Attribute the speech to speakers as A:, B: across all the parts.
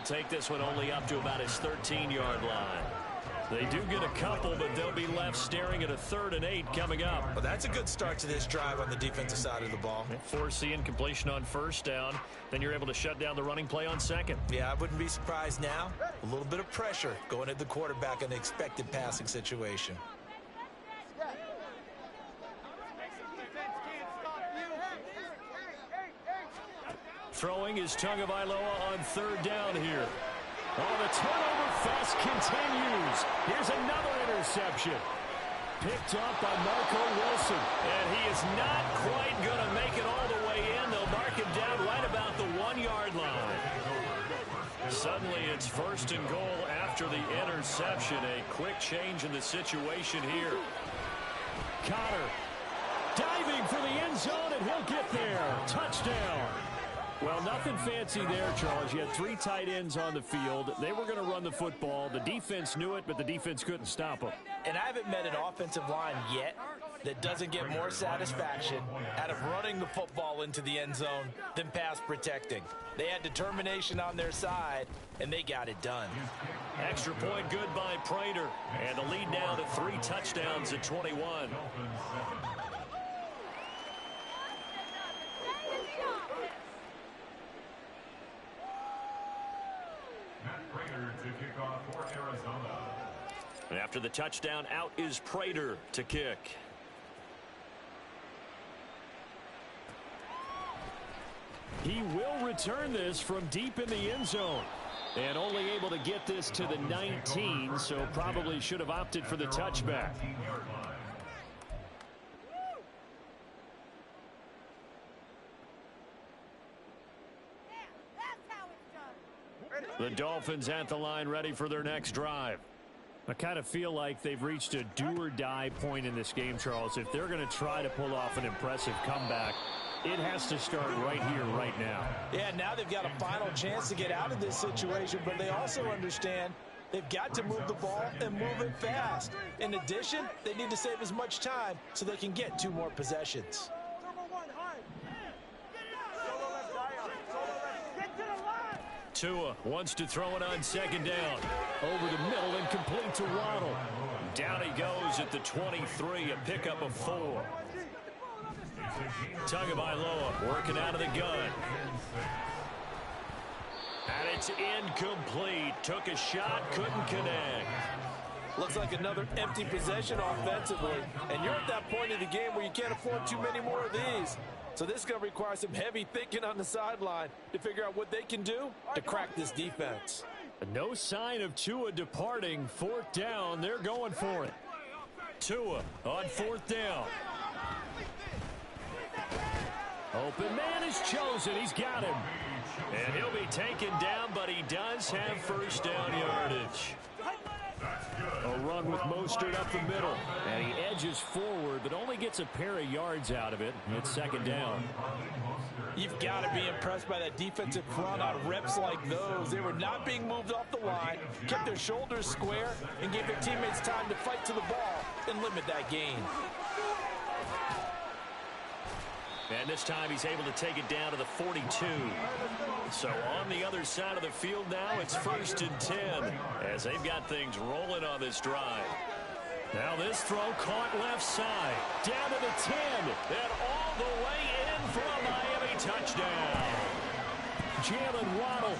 A: he'll take this one only up to about his 13-yard line. They do get a couple, but they'll be left staring at a 3rd and 8 coming up.
B: Well, that's a good start to this drive on the defensive side of the ball.
A: Force the incompletion on 1st down. Then you're able to shut down the running play on 2nd.
B: Yeah, I wouldn't be surprised now. A little bit of pressure going at the quarterback in an expected passing situation.
A: Throwing is Tagovailoa on 3rd down here. Oh, the turnover fest continues. Here's another interception. Picked up by Marco Wilson. And he is not quite going to make it all the way in. They'll mark him down right about the 1-yard line. Suddenly it's 1st and goal after the interception. A quick change in the situation here. Connor diving for the end zone, and he'll get there. Touchdown. Well, nothing fancy there, Charles. You had 3 tight ends on the field. They were going to run the football. The defense knew it, but the defense couldn't stop them.
B: And I haven't met an offensive line yet that doesn't get more satisfaction out of running the football into the end zone than pass protecting. They had determination on their side, and they got it done.
A: Extra point good by Prater. And the lead now to 3 touchdowns at 21. And after the touchdown, out is Prater to kick. He will return this from deep in the end zone. And only able to get this to the 19, so probably should have opted for the touchback. The Dolphins at the line, ready for their next drive. I kind of feel like they've reached a do-or-die point in this game, Charles. If they're going to try to pull off an impressive comeback, it has to start right here, right now.
B: Yeah, now they've got a final chance to get out of this situation, but they also understand they've got to move the ball and move it fast. In addition, they need to save as much time so they can get 2 more possessions.
A: Tua wants to throw it on 2nd down. Over the middle and complete to Waddle. Down he goes at the 23, a pickup of 4. Tagovailoa working out of the gun. And it's incomplete. Took a shot, couldn't connect.
B: Looks like another empty possession offensively. And you're at that point in the game where you can't afford too many more of these. So this is going to require some heavy thinking on the sideline to figure out what they can do to crack this defense.
A: No sign of Tua departing. 4th down, they're going for it. Tua on 4th down. Open man is chosen. He's got him. And he'll be taken down, but he does have 1st down yardage. A run with Mostert up the middle. And he edges forward, but only gets a pair of yards out of it. It's 2nd down.
B: You've got to be impressed by that defensive front on reps like those. They were not being moved off the line, kept their shoulders square, and gave their teammates time to fight to the ball and limit that gain.
A: And this time he's able to take it down to the 42. So on the other side of the field now, it's 1st and 10 as they've got things rolling on this drive. Now this throw caught left side. Down to the 10. And all the way in for a Miami touchdown. Jalen Waddle,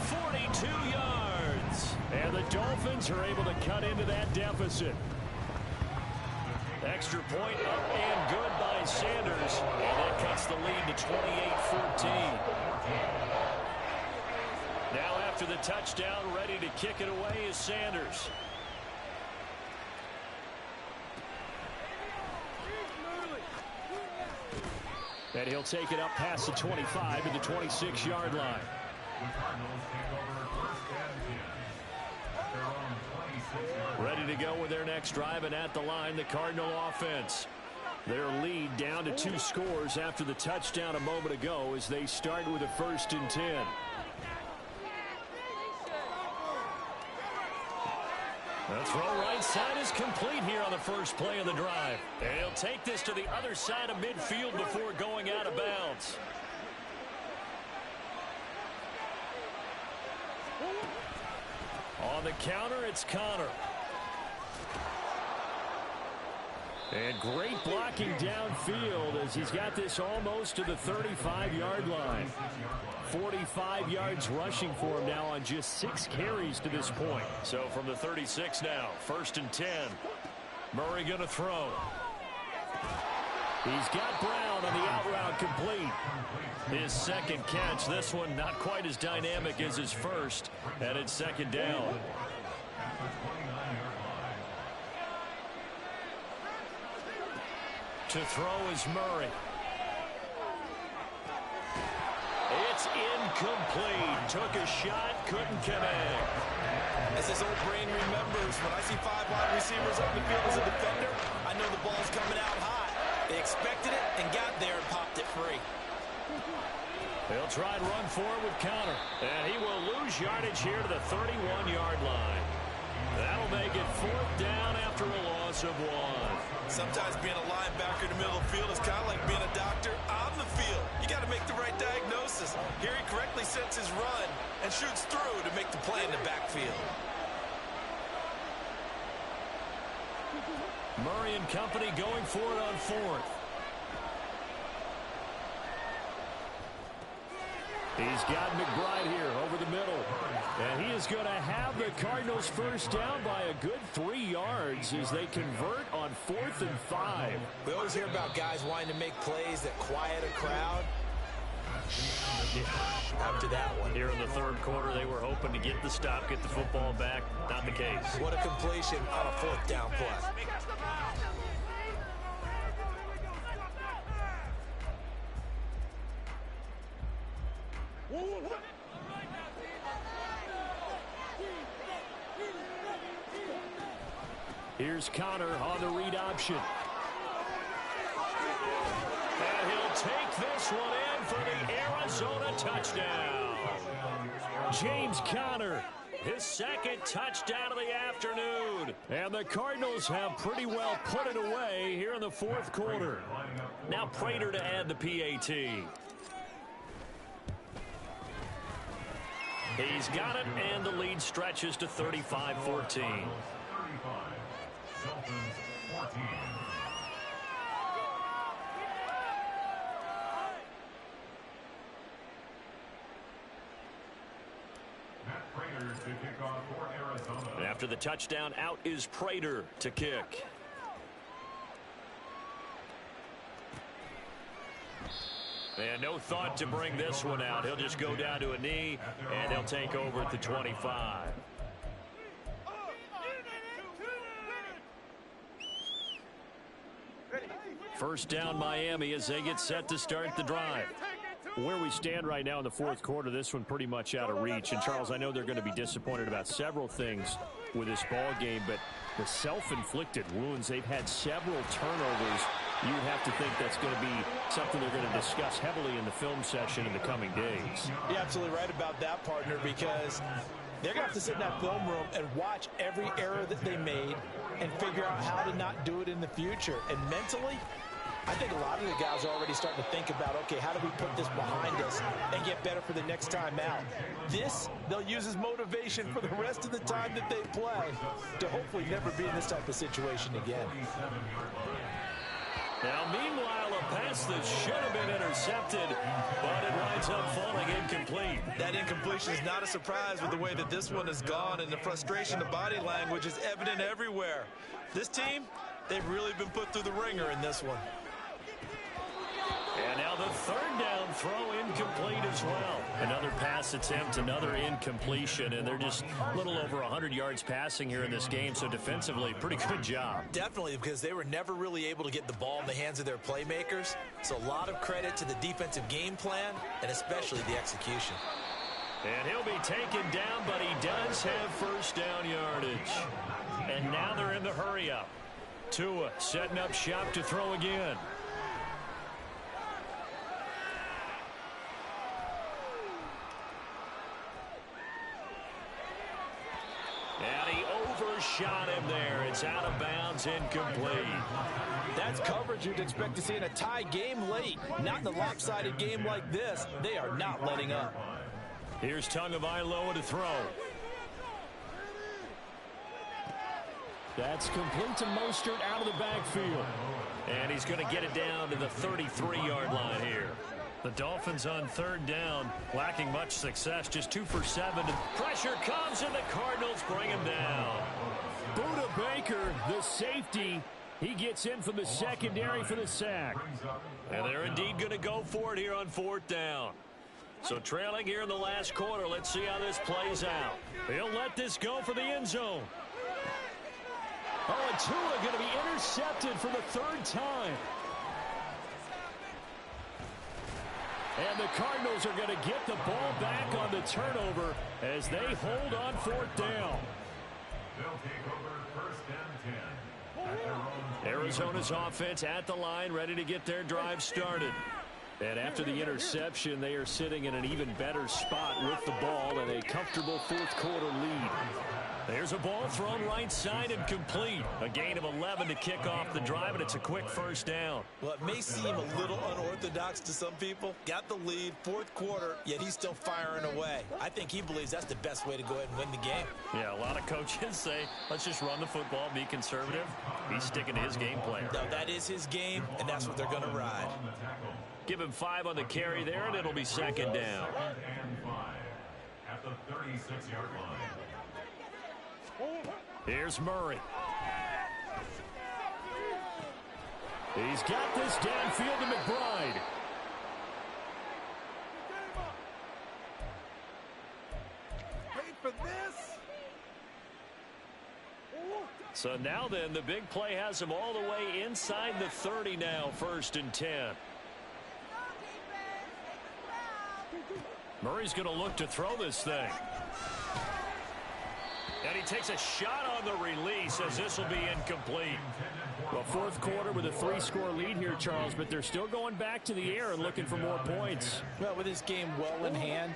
A: 42 yards. And the Dolphins are able to cut into that deficit. Extra point up and good by Sanders. And that cuts the lead to 28-14. Now after the touchdown, ready to kick it away is Sanders. And he'll take it up past the 25 to the 26-yard line. Ready to go with their next drive, and at the line, the Cardinal offense. Their lead down to 2 scores after the touchdown a moment ago as they start with a 1st and 10. The throw right side is complete here on the first play of the drive. And he'll take this to the other side of midfield before going out of bounds. On the counter, it's Connor. And great blocking downfield as he's got this almost to the 35-yard line. 45 yards rushing for him now on just 6 carries to this point. So from the 36 now, 1st and 10. Murray going to throw. He's got Brown on the out route complete. His second catch. This one not quite as dynamic as his first. And it's 2nd down. To throw is Murray. It's incomplete. Took a shot, couldn't connect.
B: As his old brain remembers, when I see 5 wide receivers on the field as a defender, I know the ball's coming out high. They expected it and got there and popped it free.
A: He'll try and run forward with Connor. And he will lose yardage here to the 31-yard line. That'll make it 4th down after a loss of 1.
B: Sometimes being a linebacker in the middle of the field is kind of like being a doctor on the field. You got to make the right diagnosis. Here he correctly sets his run and shoots through to make the play in the backfield.
A: Murray and company going for it on 4th. He's got McBride here over the middle. And he is going to have the Cardinals first down by a good 3 yards as they convert on 4th and 5.
B: We always hear about guys wanting to make plays that quiet a crowd. After that one.
A: Here in the 3rd quarter, they were hoping to get the stop, get the football back. Not the case.
B: What a completion on a 4th down play.
A: Here's Connor on the read option. And he'll take this one in for the Arizona touchdown. James Conner, his 2nd touchdown of the afternoon. And the Cardinals have pretty well put it away here in the 4th quarter. Now Prater to add the PAT. He's got it, and the lead stretches to 35-14. After the touchdown, out is Prater to kick. And no thought to bring this one out. He'll just go down to a knee, and he'll take over at the 25. First down Miami as they get set to start the drive. Where we stand right now in the 4th quarter, this one pretty much out of reach. And, Charles, I know they're going to be disappointed about several things with this ball game, but the self-inflicted wounds, they've had several turnovers. You'd have to think that's going to be something they're going to discuss heavily in the film session in the coming days.
B: You're absolutely right about that, partner, because they're going to have to sit in that film room and watch every error that they made and figure out how to not do it in the future. And mentally, I think a lot of the guys are already starting to think about, okay, how do we put this behind us and get better for the next time out? This, they'll use as motivation for the rest of the time that they play to hopefully never be in this type of situation again.
A: Now, meanwhile, a pass that should have been intercepted, but it winds up falling incomplete.
B: That incompletion is not a surprise with the way that this one has gone, and the frustration, the body language is evident everywhere. This team, they've really been put through the ringer in this one.
A: And now the 3rd down throw incomplete as well. Another pass attempt, another incompletion, and they're just a little over 100 yards passing here in this game, so defensively, pretty good job.
B: Definitely, because they were never really able to get the ball in the hands of their playmakers, so a lot of credit to the defensive game plan and especially the execution.
A: And he'll be taken down, but he does have first down yardage. And now they're in the hurry-up. Tua setting up shop to throw again. And he overshot him there. It's out of bounds, incomplete.
B: That's coverage you'd expect to see in a tie game late. Not in a lopsided game like this. They are not letting up.
A: Here's Tagovailoa to throw. That's complete to Mostert out of the backfield.
C: And he's going to get it down to the 33-yard line here. The Dolphins on third down, lacking much success, just 2 for 7. Pressure comes, and the Cardinals bring him down.
A: Budda Baker, the safety, he gets in from the secondary for the sack.
C: And they're indeed going to go for it here on fourth down. So trailing here in the last quarter, let's see how this plays out.
A: He'll let this go for the end zone. Oh, and Tua going to be intercepted for the third time. And the Cardinals are going to get the ball back on the turnover as they hold on fourth down.
D: They'll take over first and 10.
A: Arizona's offense at the line, ready to get their drive started. And after the interception, they are sitting in an even better spot with the ball and a comfortable fourth quarter lead. There's a ball thrown right side and complete. A gain of 11 to kick off the drive, and it's a quick first down.
B: Well, it may seem a little unorthodox to some people. Got the lead, fourth quarter, yet he's still firing away. I think he believes that's the best way to go ahead and win the game.
C: Yeah, a lot of coaches say, let's just run the football, be conservative. He's sticking to his game plan.
B: No, that is his game, and that's what they're going to ride.
C: Give him 5 on the carry there, and it'll be second down.
D: And 5 at the 36-yard line.
A: Here's Murray. He's got this downfield to McBride.
E: Wait for this.
C: So now then, the big play has him all the way inside the 30 now, first and 10. Murray's going to look to throw this thing. And he takes a shot on the release as this will be incomplete.
A: Well, fourth quarter with a 3-score lead here, Charles, but they're still going back to the air and looking for more points.
B: Well, with this game well in hand,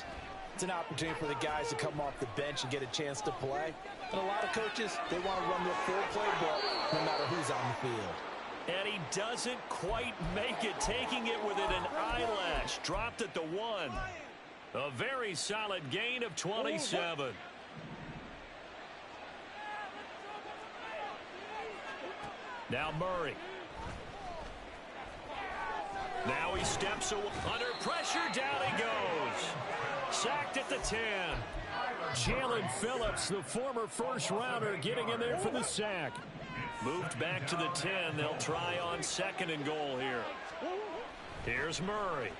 B: it's an opportunity for the guys to come off the bench and get a chance to play. And a lot of coaches, they want to run their full playbook no matter who's on the field.
C: And he doesn't quite make it, taking it within an eyelash. Dropped at the 1. A very solid gain of 27. Now Murray. Now he steps away. Under pressure, down he goes. Sacked at the 10.
A: Jalen Phillips, the former first-rounder, getting in there for the sack.
C: Moved back to the 10. They'll try on second and goal here. Here's Murray.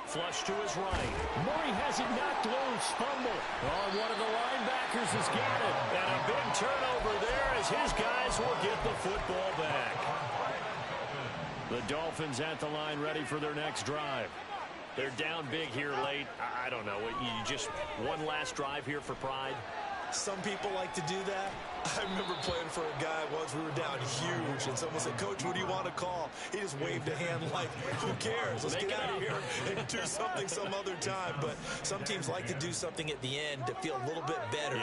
C: Flush to his right.
A: Murray has it knocked loose. Fumble. Oh, one of the linebackers has got it.
C: And a big turnover there as his guys will get the football back.
A: The Dolphins at the line, ready for their next drive.
C: They're down big here late. I don't know. You just one last drive here for pride.
B: Some people like to do that. I remember playing for a guy once. We were down huge, and someone said, "Coach, what do you want to call?" He just waved a hand like, "Who cares? Let's get out of here and do something some other time." But some teams like to do something at the end to feel a little bit better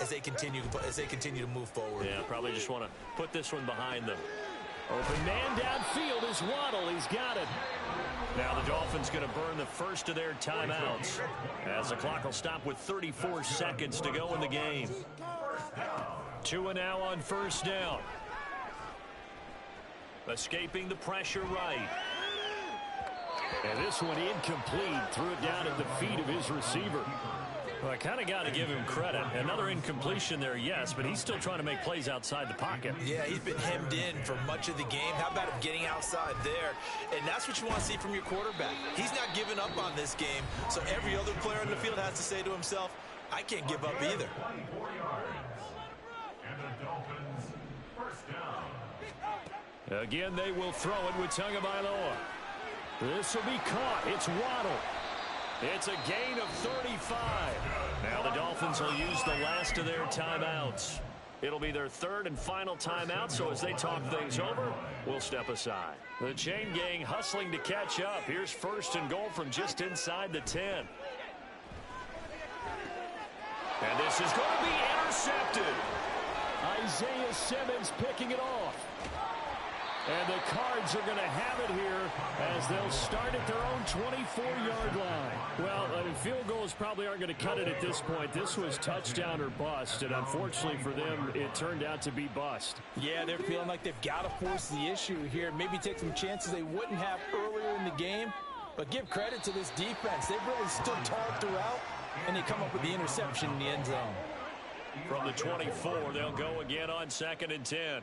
B: as they continue to move forward.
C: Yeah, probably just want to put this one behind them.
A: Open man downfield is Waddle. He's got it.
C: Now the Dolphins going to burn the first of their timeouts as the clock will stop with 34 seconds to go in the game. Tua now on first down. Escaping the pressure right.
A: And this one incomplete. Threw it down at the feet of his receiver.
C: Well, I kind of got to give him credit. Another incompletion there, yes, but he's still trying to make plays outside the pocket.
B: Yeah, he's been hemmed in for much of the game. How about him getting outside there? And that's what you want to see from your quarterback. He's not giving up on this game, so every other player in the field has to say to himself, I can't give up either.
D: 24 yards. And the Dolphins first down.
A: Again, they will throw it with Tagovailoa. This will be caught. It's Waddle.
C: It's a gain of 35. Now the Dolphins will use the last of their timeouts. It'll be their third and final timeout, so as they talk things over, we'll step aside. The chain gang hustling to catch up. Here's first and goal from just inside the 10. And this is going to be intercepted.
A: Isaiah Simmons picking it off. And the Cards are going to have it here as they'll start at their own 24-yard line. Well, field goals probably aren't going to cut it at this point. This was touchdown or bust, and unfortunately for them, it turned out to be bust.
B: Yeah, they're feeling like they've got to force the issue here. Maybe take some chances they wouldn't have earlier in the game. But give credit to this defense. They've really stood tall throughout, and they come up with the interception in the end zone.
C: From the 24, they'll go again on 2nd and 10.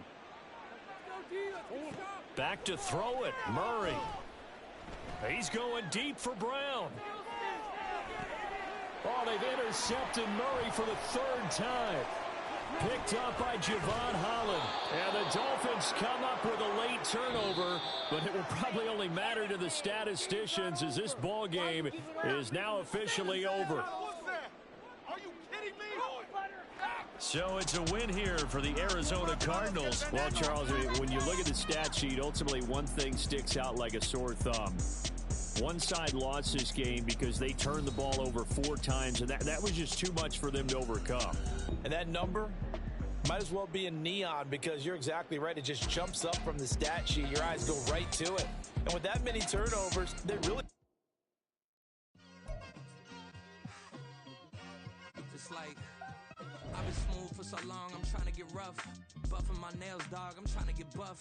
A: Back to throw it, Murray. He's going deep for Brown. Oh, they've intercepted Murray for the 3rd time. Picked up by Javon Holland. And the Dolphins come up with a late turnover, but it will probably only matter to the statisticians as this ball game is now officially over.
C: So it's a win here for the Arizona Cardinals.
A: Well, Charles, when you look at the stat sheet, ultimately one thing sticks out like a sore thumb. One side lost this game because they turned the ball over 4 times, and that was just too much for them to overcome.
B: And that number might as well be in neon because you're exactly right. It just jumps up from the stat sheet. Your eyes go right to it. And with that many turnovers, they really...
F: Just like... I've been smooth for so long, I'm trying to get rough. Buffing my nails, dog, I'm trying to get buff.